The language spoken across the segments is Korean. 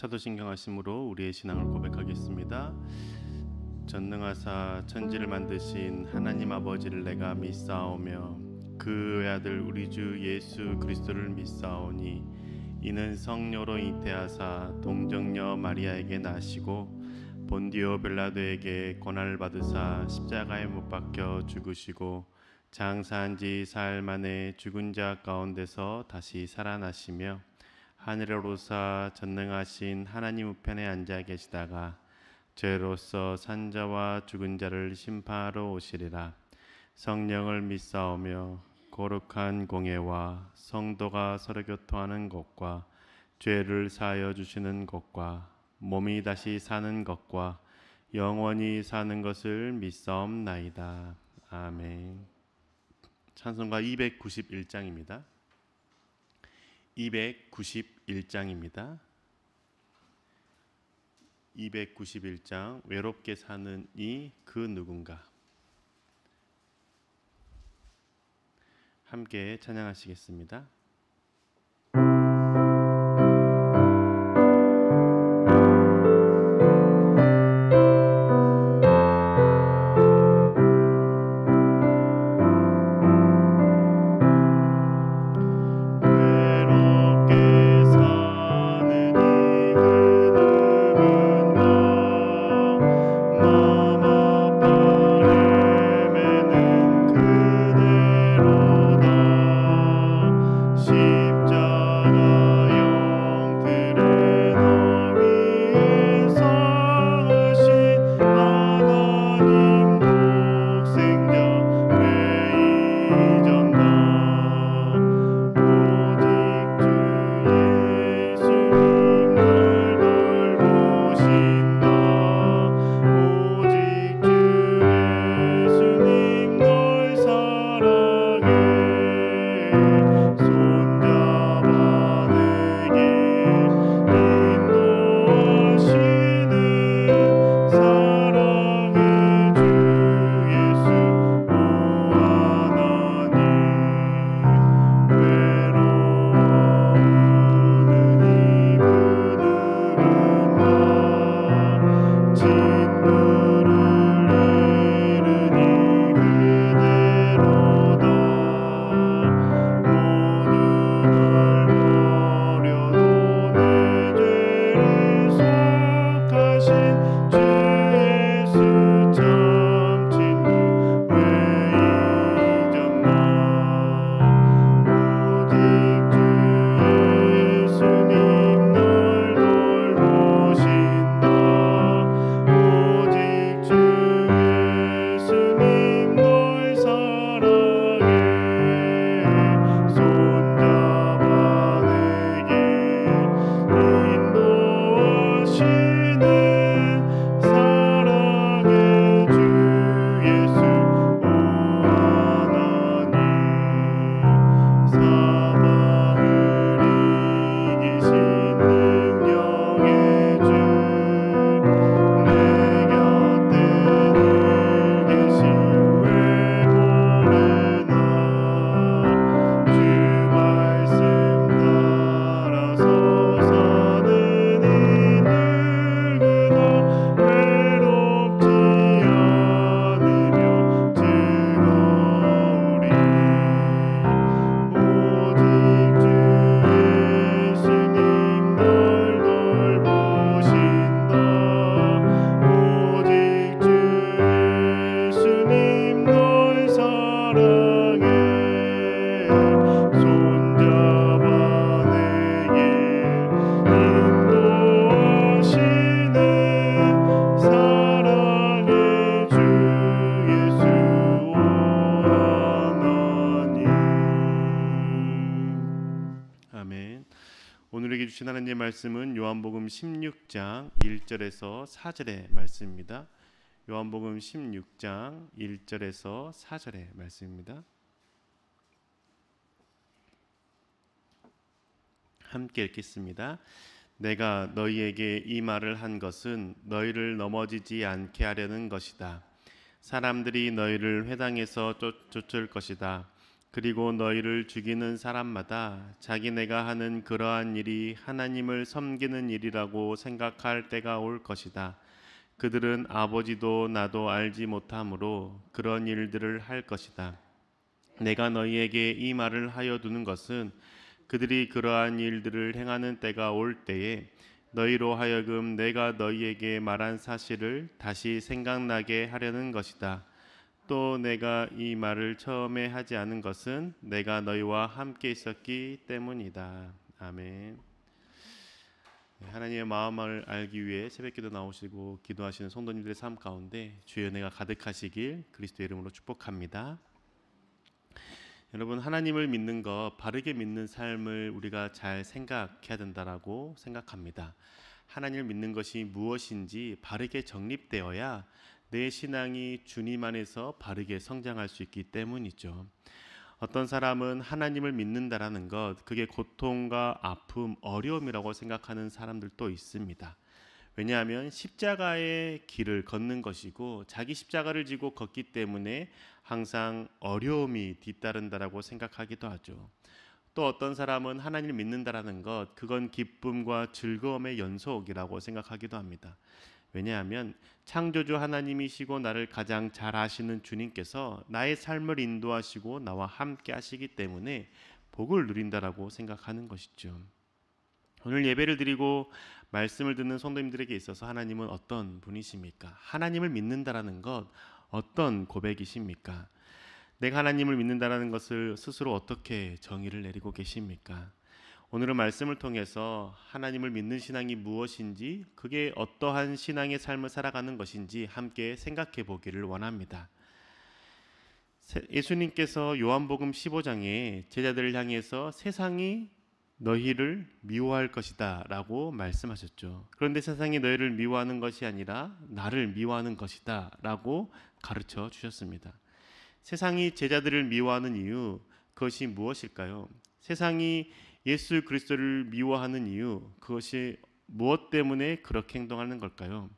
사도신경 하심으로 우리의 신앙을 고백하겠습니다. 전능하사 천지를 만드신 하나님 아버지를 내가 믿사오며 그 외아들 우리 주 예수 그리스도를 믿사오니 이는 성령으로 잉태하사 동정녀 마리아에게 나시고 본디오 빌라도에게 고난을 받으사 십자가에 못 박혀 죽으시고 장사한 지 사흘 만에 죽은 자 가운데서 다시 살아나시며 하늘에 오르사 전능하신 하나님 우편에 앉아 계시다가 죄로서 산 자와 죽은 자를 심판하러 오시리라. 성령을 믿사오며 거룩한 공예와 성도가 서로 교통하는 것과 죄를 사하여 주시는 것과 몸이 다시 사는 것과 영원히 사는 것을 믿사옵나이다. 아멘. 찬송가 291장입니다. 291장입니다. 291장 외롭게 사는 이 그 누군가. 함께 찬양하시겠습니다. 오늘에게 주신 하나님의 말씀은 요한복음 16장 1절에서 4절의 말씀입니다. 요한복음 16장 1절에서 4절의 말씀입니다. 함께 읽겠습니다. 내가 너희에게 이 말을 한 것은 너희를 넘어지지 않게 하려는 것이다. 사람들이 너희를 회당에서 쫓을 것이다. 그리고 너희를 죽이는 사람마다 자기네가 하는 그러한 일이 하나님을 섬기는 일이라고 생각할 때가 올 것이다. 그들은 아버지도 나도 알지 못하므로 그런 일들을 할 것이다. 내가 너희에게 이 말을 하여 두는 것은 그들이 그러한 일들을 행하는 때가 올 때에 너희로 하여금 내가 너희에게 말한 사실을 다시 생각나게 하려는 것이다. 또 내가 이 말을 처음에 하지 않은 것은 내가 너희와 함께 있었기 때문이다. 아멘. 하나님의 마음을 알기 위해 새벽기도 나오시고 기도하시는 성도님들의 삶 가운데 주의 은혜가 가득하시길 그리스도의 이름으로 축복합니다. 여러분, 하나님을 믿는 것, 바르게 믿는 삶을 우리가 잘 생각해야 된다라고 생각합니다. 하나님을 믿는 것이 무엇인지 바르게 정립되어야 내 신앙이 주님 안에서 바르게 성장할 수 있기 때문이죠. 어떤 사람은 하나님을 믿는다라는 것, 그게 고통과 아픔, 어려움이라고 생각하는 사람들도 있습니다. 왜냐하면 십자가의 길을 걷는 것이고 자기 십자가를 지고 걷기 때문에 항상 어려움이 뒤따른다라고 생각하기도 하죠. 또 어떤 사람은 하나님을 믿는다라는 것, 그건 기쁨과 즐거움의 연속이라고 생각하기도 합니다. 왜냐하면 창조주 하나님이시고 나를 가장 잘 아시는 주님께서 나의 삶을 인도하시고 나와 함께 하시기 때문에 복을 누린다라고 생각하는 것이죠. 오늘 예배를 드리고 말씀을 듣는 성도님들에게 있어서 하나님은 어떤 분이십니까? 하나님을 믿는다라는 것 어떤 고백이십니까? 내가 하나님을 믿는다라는 것을 스스로 어떻게 정의를 내리고 계십니까? 오늘은 말씀을 통해서 하나님을 믿는 신앙이 무엇인지, 그게 어떠한 신앙의 삶을 살아가는 것인지 함께 생각해 보기를 원합니다. 예수님께서 요한복음 15장에 제자들을 향해서 세상이 너희를 미워할 것이다 라고 말씀하셨죠. 그런데 세상이 너희를 미워하는 것이 아니라 나를 미워하는 것이다 라고 가르쳐 주셨습니다. 세상이 제자들을 미워하는 이유, 그것이 무엇일까요? 세상이 예수 그리스도를 미워하는 이유, 그것이 무엇 때문에 그렇게 행동하는 걸까요?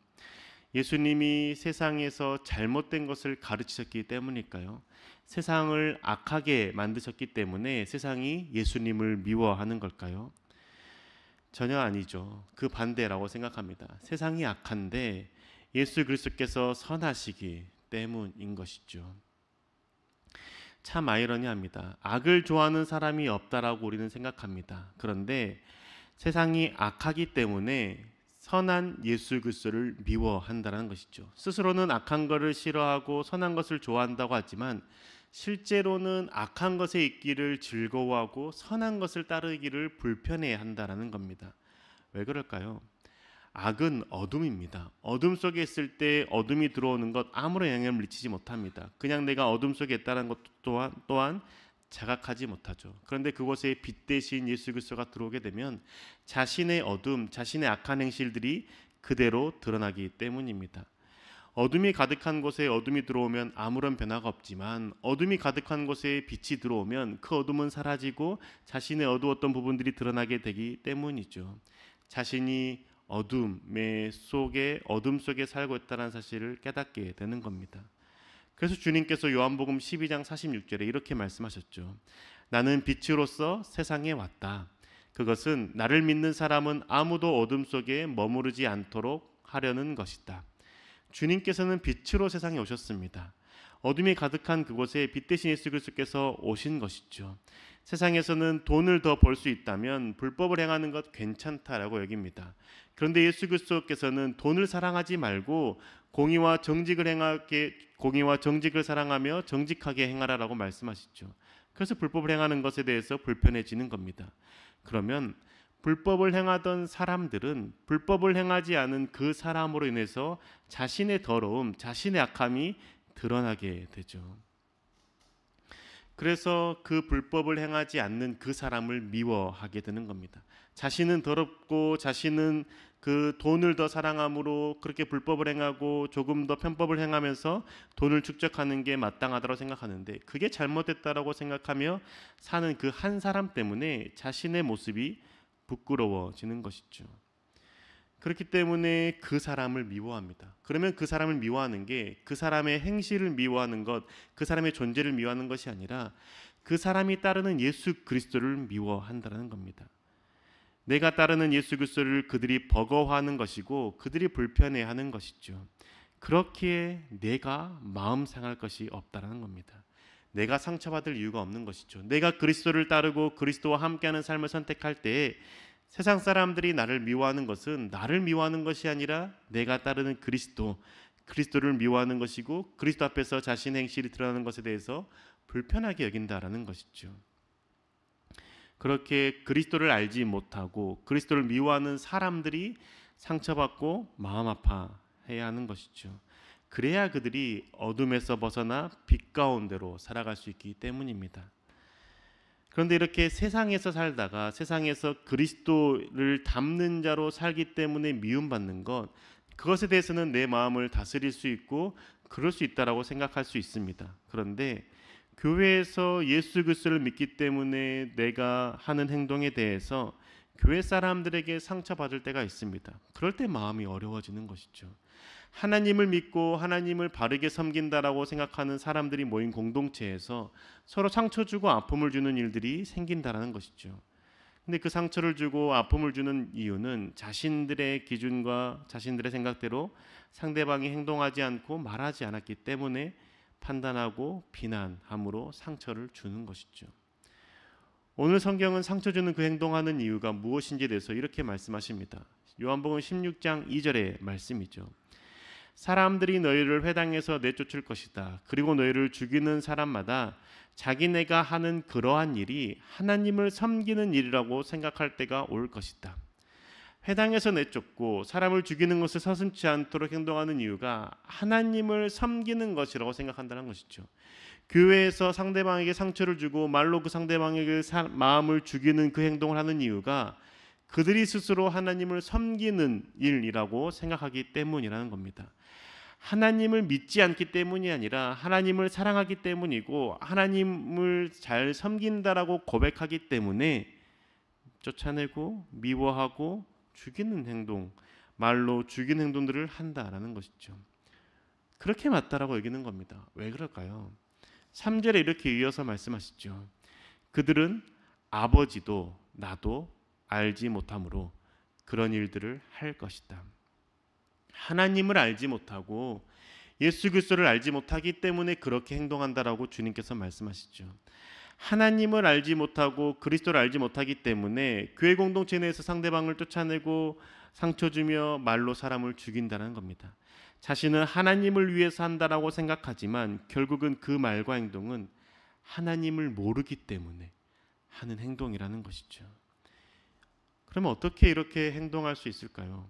예수님이 세상에서 잘못된 것을 가르치셨기 때문일까요? 세상을 악하게 만드셨기 때문에 세상이 예수님을 미워하는 걸까요? 전혀 아니죠. 그 반대라고 생각합니다. 세상이 악한데 예수 그리스도께서 선하시기 때문인 것이죠. 참 아이러니합니다. 악을 좋아하는 사람이 없다라고 우리는 생각합니다. 그런데 세상이 악하기 때문에 선한 예수 그리스도를 미워한다는 것이죠. 스스로는 악한 것을 싫어하고 선한 것을 좋아한다고 하지만 실제로는 악한 것에 있기를 즐거워하고 선한 것을 따르기를 불편해한다는 겁니다. 왜 그럴까요? 악은 어둠입니다. 어둠 속에 있을 때 어둠이 들어오는 것 아무런 영향을 미치지 못합니다. 그냥 내가 어둠 속에 있다는 것 또한 자각하지 못하죠. 그런데 그곳에 빛 대신 예수 그리스도가 들어오게 되면 자신의 어둠, 자신의 악한 행실들이 그대로 드러나기 때문입니다. 어둠이 가득한 곳에 어둠이 들어오면 아무런 변화가 없지만 어둠이 가득한 곳에 빛이 들어오면 그 어둠은 사라지고 자신의 어두웠던 부분들이 드러나게 되기 때문이죠. 자신이 어둠 속에 살고 있다는 사실을 깨닫게 되는 겁니다. 그래서 주님께서 요한복음 12장 46절에 이렇게 말씀하셨죠. 나는 빛으로서 세상에 왔다. 그것은 나를 믿는 사람은 아무도 어둠 속에 머무르지 않도록 하려는 것이다. 주님께서는 빛으로 세상에 오셨습니다. 어둠이 가득한 그곳에 빛 대신 예수 그리스도께서 오신 것이죠. 세상에서는 돈을 더 벌 수 있다면 불법을 행하는 것 괜찮다라고 여깁니다. 그런데 예수 그리스도께서는 돈을 사랑하지 말고 공의와 정직을 사랑하며 정직하게 행하라라고 말씀하시죠. 그래서 불법을 행하는 것에 대해서 불편해지는 겁니다. 그러면 불법을 행하던 사람들은 불법을 행하지 않은 그 사람으로 인해서 자신의 더러움, 자신의 악함이 드러나게 되죠. 그래서 그 불법을 행하지 않는 그 사람을 미워하게 되는 겁니다. 자신은 더럽고 자신은 그 돈을 더 사랑함으로 그렇게 불법을 행하고 조금 더 편법을 행하면서 돈을 축적하는 게 마땅하다고 생각하는데 그게 잘못됐다라고 생각하며 사는 그 한 사람 때문에 자신의 모습이 부끄러워지는 것이죠. 그렇기 때문에 그 사람을 미워합니다. 그러면 그 사람을 미워하는 게 그 사람의 행실을 미워하는 것, 그 사람의 존재를 미워하는 것이 아니라 그 사람이 따르는 예수 그리스도를 미워한다는 겁니다. 내가 따르는 예수 그리스도를 그들이 버거워하는 것이고 그들이 불편해하는 것이죠. 그렇기에 내가 마음 상할 것이 없다는 겁니다. 내가 상처받을 이유가 없는 것이죠. 내가 그리스도를 따르고 그리스도와 함께하는 삶을 선택할 때에 세상 사람들이 나를 미워하는 것은 나를 미워하는 것이 아니라 내가 따르는 그리스도를 미워하는 것이고 그리스도 앞에서 자신의 행실이 드러나는 것에 대해서 불편하게 여긴다라는 것이죠. 그렇게 그리스도를 알지 못하고 그리스도를 미워하는 사람들이 상처받고 마음 아파해야 하는 것이죠. 그래야 그들이 어둠에서 벗어나 빛 가운데로 살아갈 수 있기 때문입니다. 그런데 이렇게 세상에서 살다가 세상에서 그리스도를 닮는 자로 살기 때문에 미움받는 것, 그것에 대해서는 내 마음을 다스릴 수 있고 그럴 수 있다라고 생각할 수 있습니다. 그런데 교회에서 예수 그리스도를 믿기 때문에 내가 하는 행동에 대해서 교회 사람들에게 상처받을 때가 있습니다. 그럴 때 마음이 어려워지는 것이죠. 하나님을 믿고 하나님을 바르게 섬긴다라고 생각하는 사람들이 모인 공동체에서 서로 상처 주고 아픔을 주는 일들이 생긴다라는 것이죠. 근데 그 상처를 주고 아픔을 주는 이유는 자신들의 기준과 자신들의 생각대로 상대방이 행동하지 않고 말하지 않았기 때문에 판단하고 비난함으로 상처를 주는 것이죠. 오늘 성경은 상처 주는 그 행동하는 이유가 무엇인지에 대해서 이렇게 말씀하십니다. 요한복음 16장 2절의 말씀이죠. 사람들이 너희를 회당에서 내쫓을 것이다. 그리고 너희를 죽이는 사람마다 자기네가 하는 그러한 일이 하나님을 섬기는 일이라고 생각할 때가 올 것이다. 회당에서 내쫓고 사람을 죽이는 것을 서슴지 않도록 행동하는 이유가 하나님을 섬기는 것이라고 생각한다는 것이죠. 교회에서 상대방에게 상처를 주고 말로 그 상대방에게 마음을 죽이는 그 행동을 하는 이유가 그들이 스스로 하나님을 섬기는 일이라고 생각하기 때문이라는 겁니다. 하나님을 믿지 않기 때문이 아니라 하나님을 사랑하기 때문이고 하나님을 잘 섬긴다라고 고백하기 때문에 쫓아내고 미워하고 죽이는 행동, 말로 죽이는 행동들을 한다라는 것이죠. 그렇게 맞다라고 여기는 겁니다. 왜 그럴까요? 3절에 이렇게 이어서 말씀하시죠. 그들은 아버지도 나도 알지 못함으로 그런 일들을 할 것이다. 하나님을 알지 못하고 예수 그리스도를 알지 못하기 때문에 그렇게 행동한다라고 주님께서 말씀하시죠. 하나님을 알지 못하고 그리스도를 알지 못하기 때문에 교회 공동체 내에서 상대방을 쫓아내고 상처 주며 말로 사람을 죽인다는 겁니다. 자신은 하나님을 위해서 한다라고 생각하지만 결국은 그 말과 행동은 하나님을 모르기 때문에 하는 행동이라는 것이죠. 그러면 어떻게 이렇게 행동할 수 있을까요?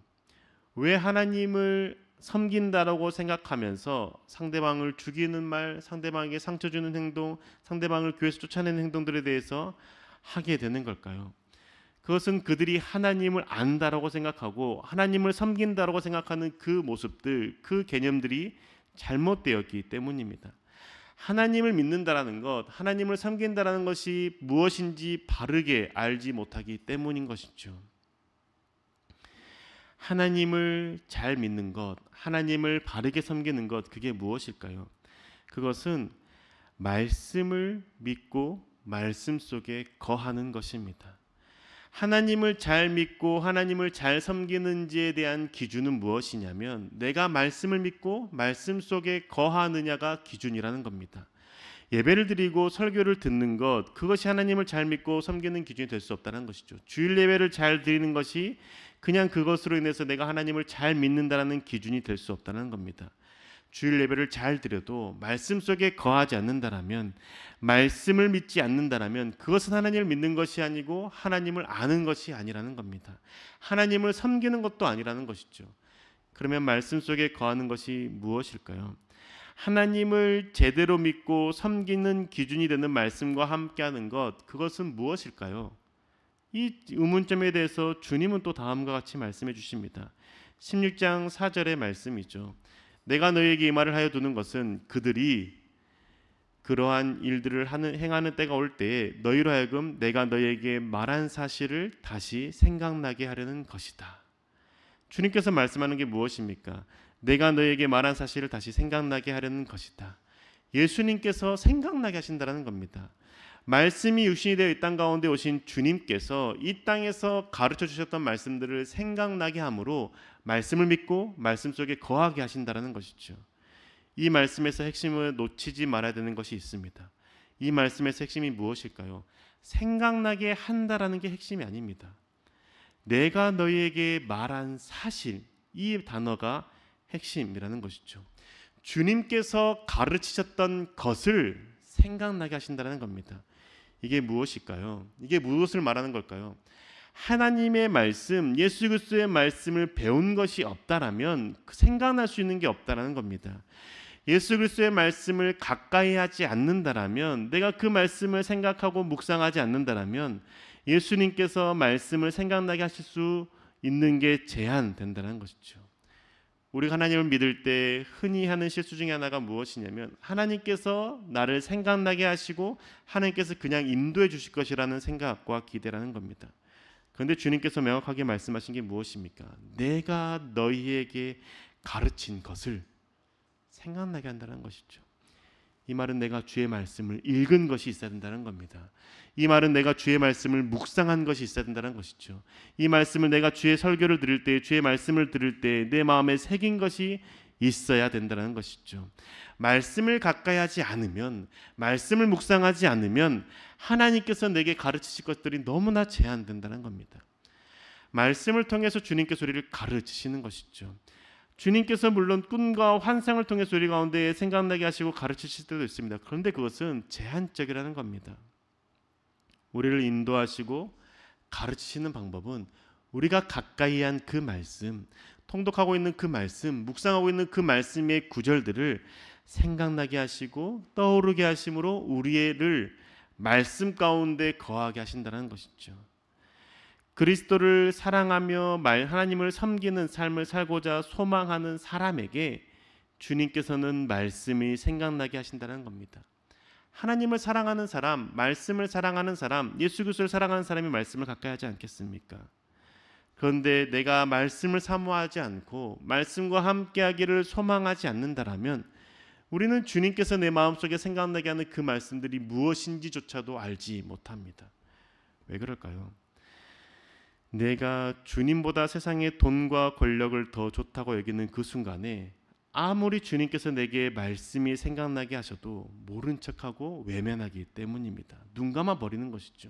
왜 하나님을 섬긴다라고 생각하면서 상대방을 죽이는 말, 상대방에게 상처 주는 행동, 상대방을 교회에서 쫓아내는 행동들에 대해서 하게 되는 걸까요? 그것은 그들이 하나님을 안다라고 생각하고 하나님을 섬긴다라고 생각하는 그 모습들, 그 개념들이 잘못되었기 때문입니다. 하나님을 믿는다라는 것, 하나님을 섬긴다라는 것이 무엇인지 바르게 알지 못하기 때문인 것이죠. 하나님을 잘 믿는 것, 하나님을 바르게 섬기는 것, 그게 무엇일까요? 그것은 말씀을 믿고 말씀 속에 거하는 것입니다. 하나님을 잘 믿고 하나님을 잘 섬기는지에 대한 기준은 무엇이냐면 내가 말씀을 믿고 말씀 속에 거하느냐가 기준이라는 겁니다. 예배를 드리고 설교를 듣는 것, 그것이 하나님을 잘 믿고 섬기는 기준이 될 수 없다는 것이죠. 주일 예배를 잘 드리는 것이 그냥 그것으로 인해서 내가 하나님을 잘 믿는다는 기준이 될 수 없다는 겁니다. 주일 예배를 잘 드려도 말씀 속에 거하지 않는다라면, 말씀을 믿지 않는다라면 그것은 하나님을 믿는 것이 아니고 하나님을 아는 것이 아니라는 겁니다. 하나님을 섬기는 것도 아니라는 것이죠. 그러면 말씀 속에 거하는 것이 무엇일까요? 하나님을 제대로 믿고 섬기는 기준이 되는 말씀과 함께하는 것, 그것은 무엇일까요? 이 의문점에 대해서 주님은 또 다음과 같이 말씀해 주십니다. 16장 4절의 말씀이죠. 내가 너희에게 이 말을 하여 두는 것은 그들이 그러한 일들을 행하는 때가 올 때에 너희로 하여금 내가 너희에게 말한 사실을 다시 생각나게 하려는 것이다. 주님께서 말씀하는 게 무엇입니까? 내가 너희에게 말한 사실을 다시 생각나게 하려는 것이다. 예수님께서 생각나게 하신다는 겁니다. 말씀이 육신이 되어 이 땅 가운데 오신 주님께서 이 땅에서 가르쳐 주셨던 말씀들을 생각나게 함으로 말씀을 믿고 말씀 속에 거하게 하신다는 것이죠. 이 말씀에서 핵심을 놓치지 말아야 되는 것이 있습니다. 이 말씀에서 핵심이 무엇일까요? 생각나게 한다라는 게 핵심이 아닙니다. 내가 너희에게 말한 사실, 이 단어가 핵심이라는 것이죠. 주님께서 가르치셨던 것을 생각나게 하신다는 겁니다. 이게 무엇일까요? 이게 무엇을 말하는 걸까요? 하나님의 말씀, 예수 그리스도의 말씀을 배운 것이 없다라면 생각날 수 있는 게 없다라는 겁니다. 예수 그리스도의 말씀을 가까이 하지 않는다라면, 내가 그 말씀을 생각하고 묵상하지 않는다라면 예수님께서 말씀을 생각나게 하실 수 있는 게 제한된다는 것이죠. 우리가 하나님을 믿을 때 흔히 하는 실수 중에 하나가 무엇이냐면 하나님께서 나를 생각나게 하시고 하나님께서 그냥 인도해 주실 것이라는 생각과 기대라는 겁니다. 그런데 주님께서 명확하게 말씀하신 게 무엇입니까? 내가 너희에게 가르친 것을 생각나게 한다는 것이죠. 이 말은 내가 주의 말씀을 읽은 것이 있어야 된다는 겁니다. 이 말은 내가 주의 말씀을 묵상한 것이 있어야 된다는 것이죠. 이 말씀을 내가 주의 설교를 들을 때, 주의 말씀을 들을 때 내 마음에 새긴 것이 있어야 된다는 것이죠. 말씀을 가까이 하지 않으면, 말씀을 묵상하지 않으면 하나님께서 내게 가르치실 것들이 너무나 제한된다는 겁니다. 말씀을 통해서 주님께서 우리를 가르치시는 것이죠. 주님께서 물론 꿈과 환상을 통해서 우리 가운데 생각나게 하시고 가르치실 때도 있습니다. 그런데 그것은 제한적이라는 겁니다. 우리를 인도하시고 가르치시는 방법은 우리가 가까이 한 그 말씀, 통독하고 있는 그 말씀, 묵상하고 있는 그 말씀의 구절들을 생각나게 하시고 떠오르게 하심으로 우리를 말씀 가운데 거하게 하신다는 것이죠. 그리스도를 사랑하며 하나님을 섬기는 삶을 살고자 소망하는 사람에게 주님께서는 말씀이 생각나게 하신다는 겁니다. 하나님을 사랑하는 사람, 말씀을 사랑하는 사람, 예수 그리스도를 사랑하는 사람이 말씀을 가까이 하지 않겠습니까? 그런데 내가 말씀을 사모하지 않고 말씀과 함께하기를 소망하지 않는다라면 우리는 주님께서 내 마음속에 생각나게 하는 그 말씀들이 무엇인지조차도 알지 못합니다. 왜 그럴까요? 내가 주님보다 세상의 돈과 권력을 더 좋다고 여기는 그 순간에 아무리 주님께서 내게 말씀이 생각나게 하셔도 모른 척하고 외면하기 때문입니다. 눈 감아 버리는 것이죠.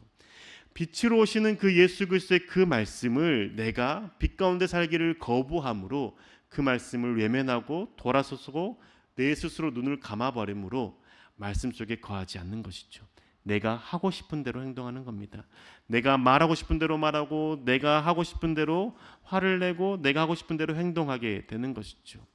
빛으로 오시는 그 예수 그리스도의 그 말씀을 내가 빛 가운데 살기를 거부함으로 그 말씀을 외면하고 돌아서고 내 스스로 눈을 감아버림으로 말씀 속에 거하지 않는 것이죠. 내가 하고 싶은 대로 행동하는 겁니다. 내가 말하고 싶은 대로 말하고 내가 하고 싶은 대로 화를 내고 내가 하고 싶은 대로 행동하게 되는 것이죠.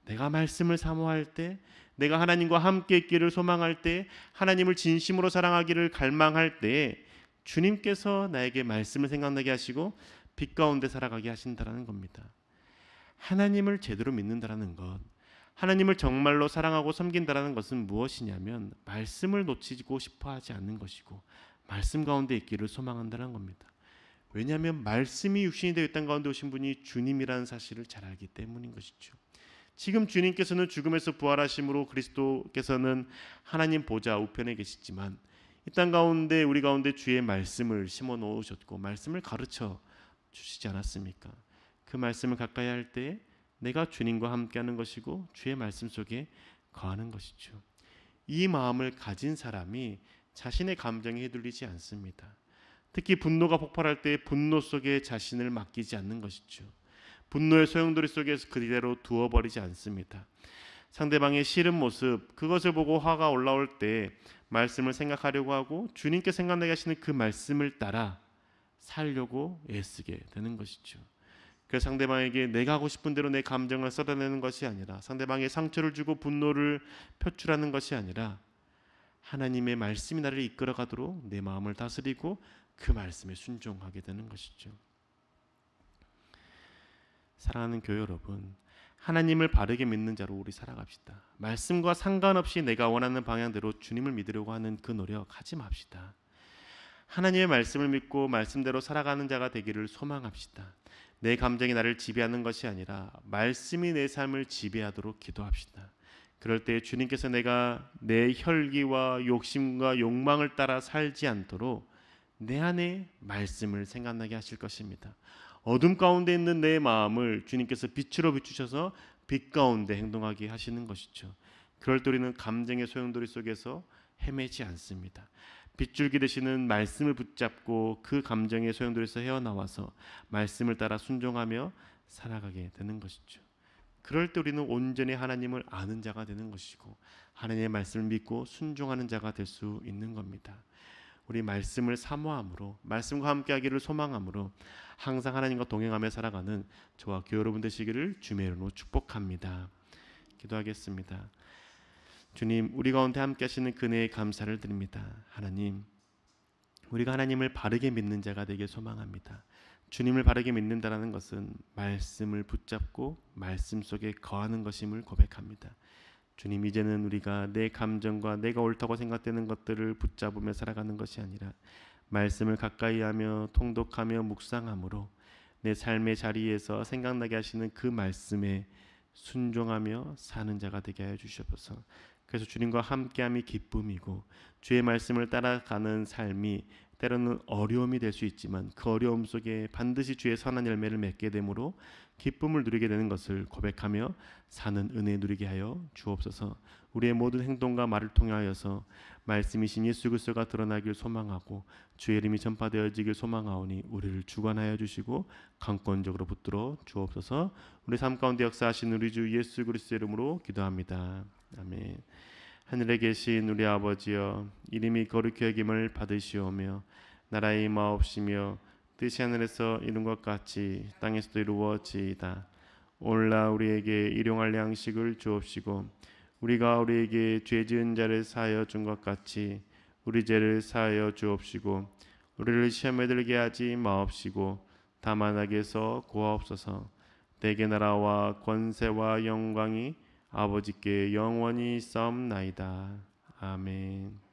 내가 말씀을 사모할 때, 내가 하나님과 함께 있기를 소망할 때, 하나님을 진심으로 사랑하기를 갈망할 때 주님께서 나에게 말씀을 생각나게 하시고 빛 가운데 살아가게 하신다는 겁니다. 하나님을 제대로 믿는다는 것, 하나님을 정말로 사랑하고 섬긴다는 것은 무엇이냐면 말씀을 놓치고 싶어하지 않는 것이고 말씀 가운데 있기를 소망한다는 겁니다. 왜냐하면 말씀이 육신이 되어 이 땅 가운데 오신 분이 주님이라는 사실을 잘 알기 때문인 것이죠. 지금 주님께서는 죽음에서 부활하심으로 그리스도께서는 하나님 보좌 우편에 계시지만 이 땅 가운데 우리 가운데 주의 말씀을 심어 놓으셨고 말씀을 가르쳐 주시지 않았습니까? 그 말씀을 가까이 할 때 내가 주님과 함께하는 것이고 주의 말씀 속에 거하는 것이죠. 이 마음을 가진 사람이 자신의 감정에 휘둘리지 않습니다. 특히 분노가 폭발할 때 분노 속에 자신을 맡기지 않는 것이죠. 분노의 소용돌이 속에서 그대로 두어버리지 않습니다. 상대방의 싫은 모습, 그것을 보고 화가 올라올 때 말씀을 생각하려고 하고 주님께 생각나게 하시는 그 말씀을 따라 살려고 애쓰게 되는 것이죠. 그래서 상대방에게 내가 하고 싶은 대로 내 감정을 쏟아내는 것이 아니라 상대방에 상처를 주고 분노를 표출하는 것이 아니라 하나님의 말씀이 나를 이끌어가도록 내 마음을 다스리고 그 말씀에 순종하게 되는 것이죠. 사랑하는 교회 여러분, 하나님을 바르게 믿는 자로 우리 살아갑시다. 말씀과 상관없이 내가 원하는 방향대로 주님을 믿으려고 하는 그 노력 하지 맙시다. 하나님의 말씀을 믿고 말씀대로 살아가는 자가 되기를 소망합시다. 내 감정이 나를 지배하는 것이 아니라 말씀이 내 삶을 지배하도록 기도합시다. 그럴 때 주님께서 내가 내 혈기와 욕심과 욕망을 따라 살지 않도록 내 안에 말씀을 생각나게 하실 것입니다. 어둠 가운데 있는 내 마음을 주님께서 빛으로 비추셔서 빛 가운데 행동하게 하시는 것이죠. 그럴 때 우리는 감정의 소용돌이 속에서 헤매지 않습니다. 빗줄기 되시는 말씀을 붙잡고 그 감정의 소용돌이에서 헤어나와서 말씀을 따라 순종하며 살아가게 되는 것이죠. 그럴 때 우리는 온전히 하나님을 아는 자가 되는 것이고 하나님의 말씀을 믿고 순종하는 자가 될 수 있는 겁니다. 우리 말씀을 사모함으로 말씀과 함께하기를 소망함으로 항상 하나님과 동행하며 살아가는 저와 교회 여러분 되시기를 주의 이름으로 축복합니다. 기도하겠습니다. 주님, 우리 가운데 함께 하시는 그네에 감사를 드립니다. 하나님, 우리가 하나님을 바르게 믿는 자가 되길 소망합니다. 주님을 바르게 믿는다는 것은 말씀을 붙잡고 말씀 속에 거하는 것임을 고백합니다. 주님, 이제는 우리가 내 감정과 내가 옳다고 생각되는 것들을 붙잡으며 살아가는 것이 아니라 말씀을 가까이하며 통독하며 묵상함으로 내 삶의 자리에서 생각나게 하시는 그 말씀에 순종하며 사는 자가 되게 하여 주시옵소서. 그래서 주님과 함께함이 기쁨이고 주의 말씀을 따라가는 삶이 때로는 어려움이 될 수 있지만 그 어려움 속에 반드시 주의 선한 열매를 맺게 되므로 기쁨을 누리게 되는 것을 고백하며 사는 은혜 누리게 하여 주옵소서. 우리의 모든 행동과 말을 통하여서 말씀이신 예수 그리스도가 드러나길 소망하고 주의 이름이 전파되어지길 소망하오니 우리를 주관하여 주시고 강권적으로 붙들어 주옵소서. 우리 삶 가운데 역사하신 우리 주 예수 그리스도의 이름으로 기도합니다. 아멘. 하늘에 계신 우리 아버지여, 이름이 거룩히 여김을 받으시오며 나라의 임하옵시며 뜻이 하늘에서 이룬 것 같이 땅에서도 이루어지이다. 오늘날 우리에게 일용할 양식을 주옵시고 우리가 우리에게 죄 지은 자를 사하여 준 것 같이 우리 죄를 사하여 주옵시고 우리를 시험에 들게 하지 마옵시고 다만 악에서 구하옵소서. 내게 나라와 권세와 영광이 아버지께 영원히 있사옵나이다. 아멘.